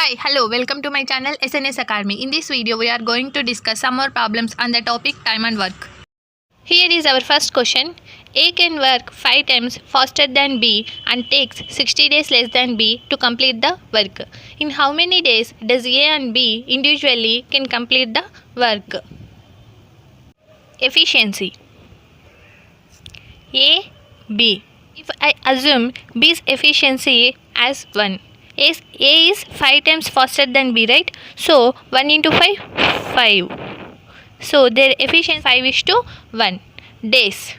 Hi, hello, welcome to my channel SNS Academy. In this video, we are going to discuss some more problems on the topic time and work. Here is our first question. A can work 5 times faster than B and takes 60 days less than B to complete the work. In how many days does A and B individually can complete the work? Efficiency. A, B. If I assume B's efficiency as 1, A is 5 times faster than B, right? So 1 into 5, 5. So their efficiency 5 is to 1. Days.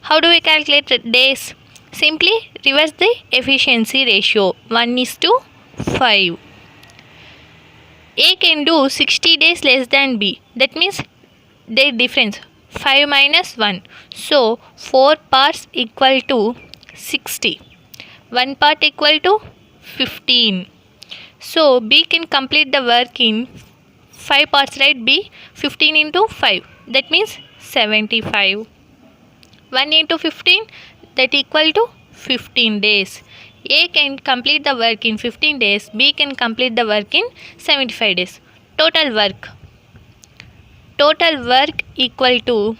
How do we calculate days? Simply reverse the efficiency ratio. 1 is to 5. A can do 60 days less than B. That means their difference 5 minus 1. So 4 parts equal to 60. 1 part equal to 15. So B can complete the work in 5 parts, right? B 15 into 5. That means 75. 1 into 15, that equal to 15 days. A can complete the work in 15 days. B can complete the work in 75 days. Total work. Total work equal to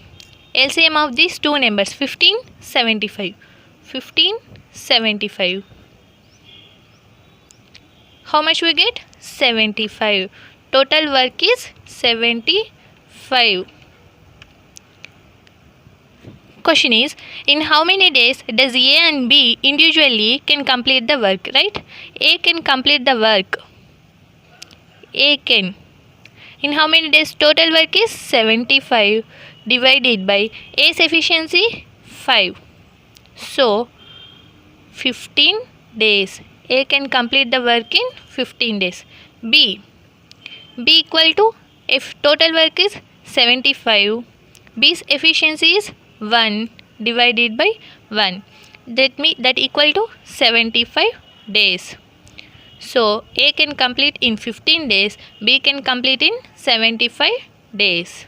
LCM of these two numbers 15, 75. 15, 75. How much we get? 75. Total work is 75. Question is, in how many days does A and B individually can complete the work, right? A can complete the work. A can. In how many days? Total work is 75 divided by A's efficiency 5. So 15 days. A can complete the work in 15 days. B equal to, if total work is 75, B's efficiency is 1 divided by 1. That equal to 75 days. So A can complete in 15 days, B can complete in 75 days.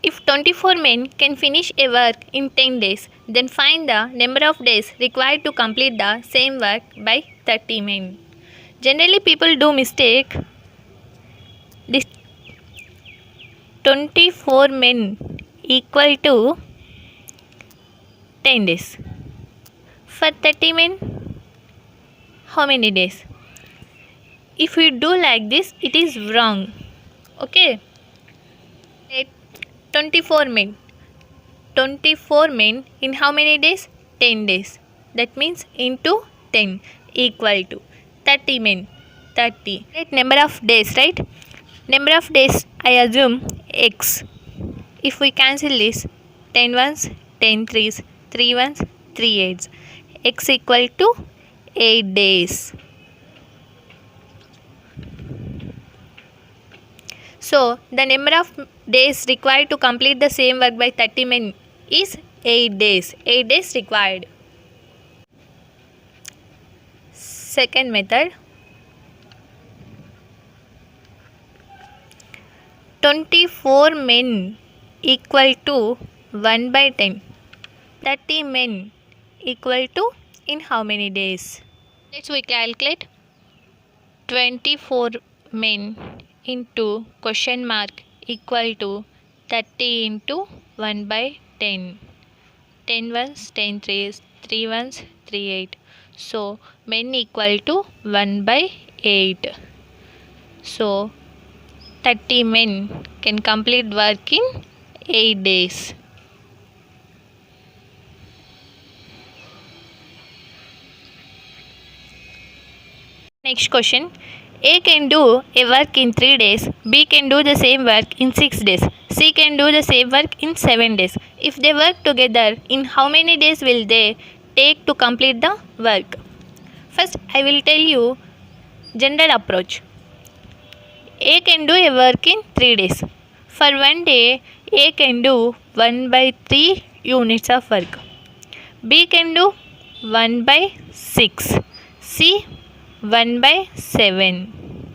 If 24 men can finish a work in 10 days, then find the number of days required to complete the same work by 30 men. Generally, people do mistake. This 24 men equal to 10 days. For 30 men, how many days? If we do like this, it is wrong. Okay. 24 men. 24 men in how many days? 10 days. That means into 10 equal to 30 men. 30. Right, number of days, right? Number of days, I assume x. If we cancel this, 10 ones, 10 threes, 3 ones, 3 eights. X equal to 8 days. So the number of days required to complete the same work by 30 men is 8 days. 8 days required. Second method. 24 men equal to 1 by 10. 30 men equal to in how many days? Let's we calculate. 24 men into question mark equal to 30 into 1 by 10. 10 ones, 10 threes, 3 ones, 3 8. So men equal to 1 by 8. So 30 men can complete work in 8 days. Next question. A can do a work in 3 days. B can do the same work in 6 days. C can do the same work in 7 days. If they work together, in how many days will they take to complete the work? First, I will tell you general approach. A can do a work in 3 days. For 1 day, A can do 1 by 3 units of work. B can do 1 by 6. C 1 by 7.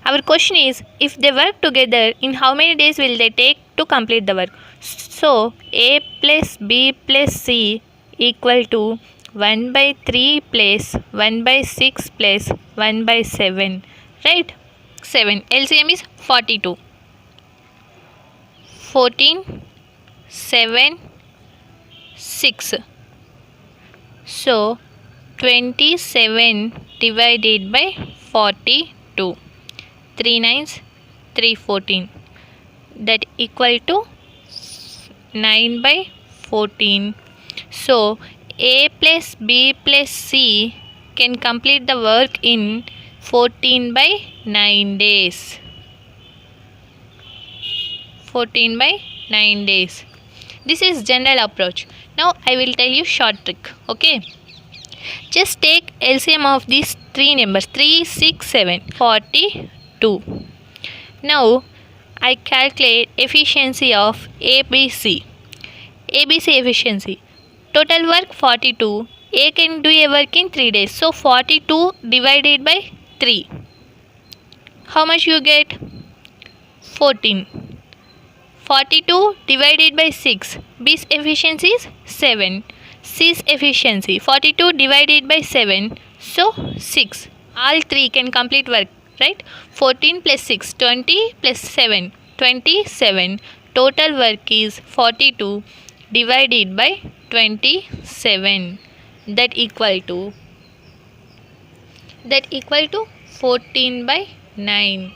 Our question is, if they work together, in how many days will they take to complete the work? So A plus B plus C equal to 1 by 3 plus 1 by 6 plus 1 by 7, right? 7. LCM is 42. 14, 7, 6. So 27 divided by 42. 3 nines, 3 14. That equal to 9 by 14. So A plus B plus C can complete the work in 14 by 9 days. 14 by 9 days. This is general approach. Now I will tell you short trick. Okay. Just take LCM of these three numbers 3, 6, 7, 42. Now I calculate efficiency of ABC. ABC efficiency. Total work 42. A can do a work in 3 days. So 42 divided by 3. How much you get? 14. 42 divided by 6. B's efficiency is 7. C's efficiency 42 divided by 7. So 6. All 3 can complete work, right? 14 plus 6, 20 plus 7, 27. Total work is 42 divided by 27. That equal to 14 by 9.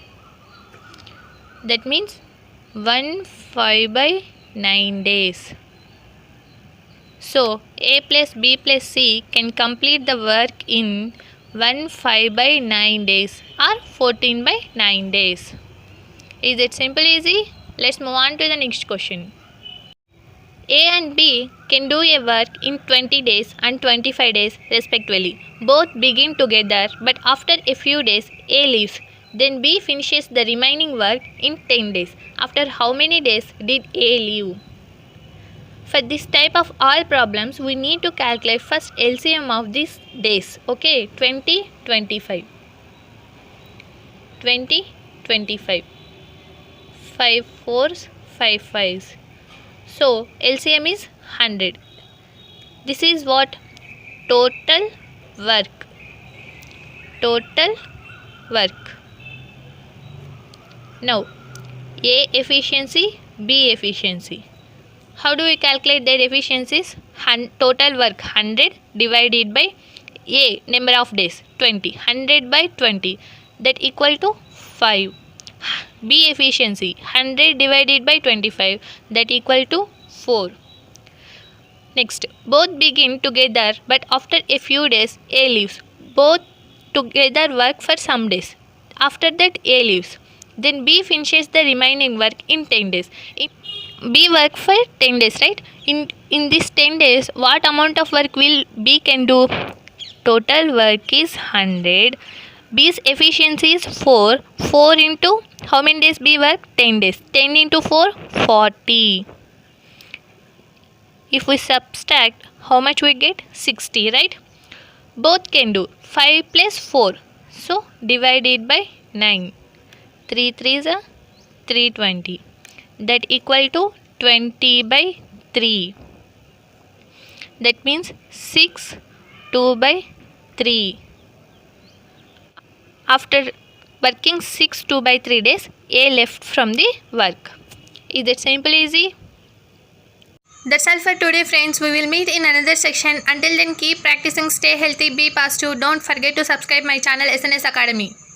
That means 15 by 9 days. So A plus B plus C can complete the work in 15 by 9 days or 14 by 9 days. Is it simple, easy? Let's move on to the next question. A and B can do a work in 20 days and 25 days respectively. Both begin together, but after a few days A leaves. Then B finishes the remaining work in 10 days. After how many days did A leave? For this type of all problems, we need to calculate first LCM of these days. Okay, 20, 25. 20, 25. 5 4s, 5 5s. So LCM is 100. This is what? Total work. Total work. Now A efficiency, B efficiency. How do we calculate their efficiencies? Total work 100 divided by A number of days 20. 100 by 20. That equal to 5. B efficiency 100 divided by 25. That equal to 4. Next, both begin together, but after a few days A leaves. Both together work for some days. After that A leaves. Then B finishes the remaining work in 10 days. B work for 10 days, right? In this 10 days, what amount of work will B can do? Total work is 100. B's efficiency is 4. 4 into how many days B work? 10 days. 10 into 4, 40. If we subtract, how much we get? 60, right? Both can do 5 plus 4. So divided by 9. 3 3s are 320. That equal to 20 by 3. That means 6 2 by 3. After working 6 2 by 3 days, A left from the work. Is it simple, easy? That's all for today, friends. We will meet in another section. Until then, keep practicing, stay healthy, be positive. Don't forget to subscribe my channel SNS Academy.